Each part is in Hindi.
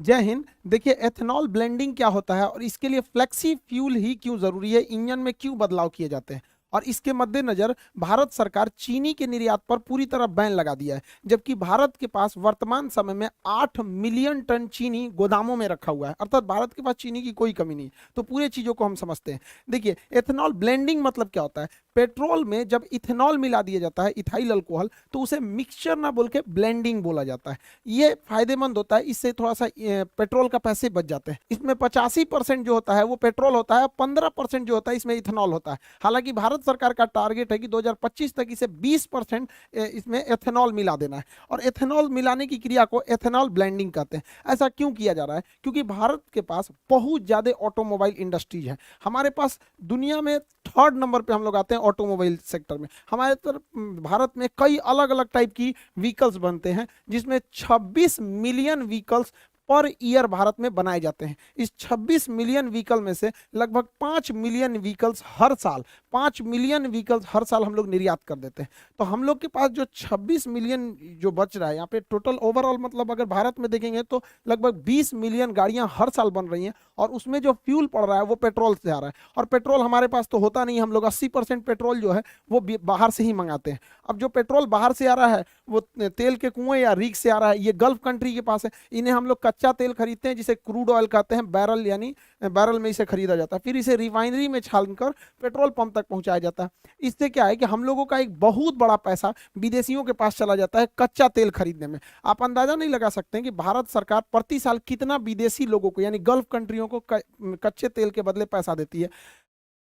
जय हिंद। देखिए, एथेनॉल ब्लेंडिंग क्या होता है और इसके लिए फ्लेक्सी फ्यूल ही क्यों जरूरी है, इंजन में क्यों बदलाव किए जाते हैं, और इसके मद्देनजर भारत सरकार चीनी के निर्यात पर पूरी तरह बैन लगा दिया है। जबकि भारत के पास वर्तमान समय में 8 मिलियन टन चीनी गोदामों में रखा हुआ है, अर्थात भारत के पास चीनी की कोई कमी नहीं। तो पूरे चीजों को हम समझते हैं। देखिए, एथेनॉल ब्लेंडिंग मतलब क्या होता है। पेट्रोल में जब इथेनॉल मिला दिया जाता है, इथाइल अल्कोहल, तो उसे मिक्सचर ना बोल के ब्लेंडिंग बोला जाता है। ये फायदेमंद होता है, इससे थोड़ा सा पेट्रोल का पैसे बच जाते हैं। इसमें 85% जो होता है वो पेट्रोल होता है, 15% जो होता है इसमें इथेनॉल होता है। हालांकि भारत सरकार का टारगेट है कि 2025 तक इसे 20% इसमें एथेनॉल मिला देना है, और एथेनॉल मिलाने की क्रिया को एथेनॉल ब्लेंडिंग कहते हैं। ऐसा क्यों किया जा रहा है? क्योंकि भारत के पास बहुत ज्यादा ऑटोमोबाइल इंडस्ट्रीज है। हमारे पास दुनिया में थर्ड नंबर पे हम लोग आते हैं ऑटोमोबाइल सेक्टर में। हमारे तरफ भारत में कई अलग अलग टाइप की व्हीकल्स बनते हैं, जिसमें 26 million vehicles per year Bharat में बनाए जाते हैं। इस 26 मिलियन व्हीकल में से लगभग 5 मिलियन व्हीकल्स हर साल 5 मिलियन व्हीकल्स हर साल हम लोग निर्यात कर देते हैं। तो हम लोग के पास जो 26 मिलियन जो बच रहा है यहाँ पे टोटल ओवरऑल, मतलब अगर भारत में देखेंगे तो लगभग 20 मिलियन गाड़ियां हर साल बन रही हैं, और उसमें जो फ्यूल पड़ रहा है वो पेट्रोल से आ रहा है। और पेट्रोल हमारे पास तो होता नहीं, हम लोग 80% पेट्रोल जो है वो बाहर से ही मंगाते हैं। अब जो पेट्रोल बाहर से आ रहा है वो तेल के कुएं या रीक से आ रहा है, ये गल्फ कंट्री के पास है। इन्हें हम लोग कच्चा तेल खरीदते हैं जिसे क्रूड ऑयल कहते हैं, बैरल यानी बैरल में इसे खरीदा जाता है, फिर इसे रिफाइनरी में छानकर पेट्रोल पंप तक पहुंचाया जाता है। इससे क्या है कि हम लोगों का एक बहुत बड़ा पैसा विदेशियों के पास चला जाता है कच्चा तेल खरीदने में। आप अंदाजा नहीं लगा सकते हैं कि भारत सरकार प्रति साल कितना विदेशी लोगों को यानी गल्फ कंट्रियों को कच्चे तेल के बदले पैसा देती है।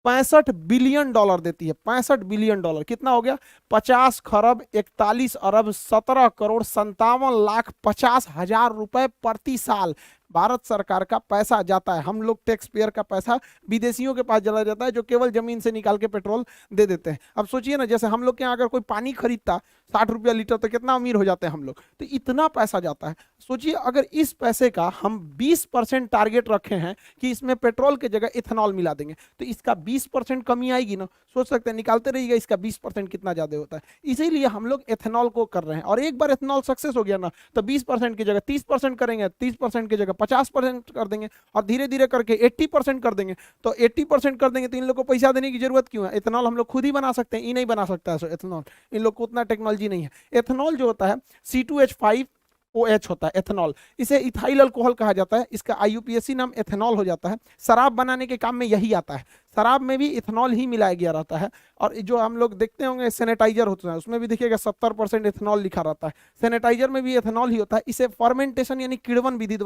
65 बिलियन डॉलर देती है। 65 बिलियन डॉलर कितना हो गया? 50 खरब 41 अरब 17 करोड़ 57 लाख 50 हजार रुपए प्रति साल भारत सरकार का पैसा जाता है। हम लोग टैक्स पेयर का पैसा विदेशियों के पास चला जाता है, जो केवल जमीन से निकाल के पेट्रोल दे देते हैं। अब सोचिए ना, जैसे हम लोग के यहाँ अगर कोई पानी खरीदता 60 रुपया लीटर, तो कितना अमीर हो जाते हैं हम लोग। तो इतना पैसा जाता है। सोचिए, अगर इस पैसे का हम 20% टारगेट रखे हैं कि इसमें पेट्रोल की जगह इथेनॉल मिला देंगे, तो इसका 20% कमी आएगी ना। सोच सकते हैं, निकालते रहिएगा इसका 20% कितना ज्यादा होता है। इसीलिए हम लोग एथेनॉल को कर रहे हैं, और एक बार एथेनॉल सक्सेस हो गया ना, तो 20% की जगह 30% करेंगे, 30% की जगह 50% कर देंगे, और धीरे धीरे करके 80% कर देंगे। तो 80% कर देंगे तो इन लोग को पैसा देने की जरूरत क्यों है? एथेनॉल हम लोग खुद ही बना सकते हैं, ये नहीं बना सकता है एथेनॉल। इन लोग को उतना टेक्नोलॉजी नहीं है। एथेनॉल जो होता है C2H5OH होता है एथेनॉल। इसे इथाइल अल्कोहल कहा जाता है। इसका IUPAC नाम एथेनॉल हो जाता है। शराब बनाने के काम में यही आता है। शराब में भी इथेनॉल ही मिलाया गया रहता है। और जो हम लोग देखते होंगे सैनिटाइजर होता है, उसमें भी देखिएगा 70% इथेनॉल लिखा रहता है। सैनिटाइजर में भी इथेनॉल ही होता है। इसे फर्मेंटेशन यानी किण्वन विधि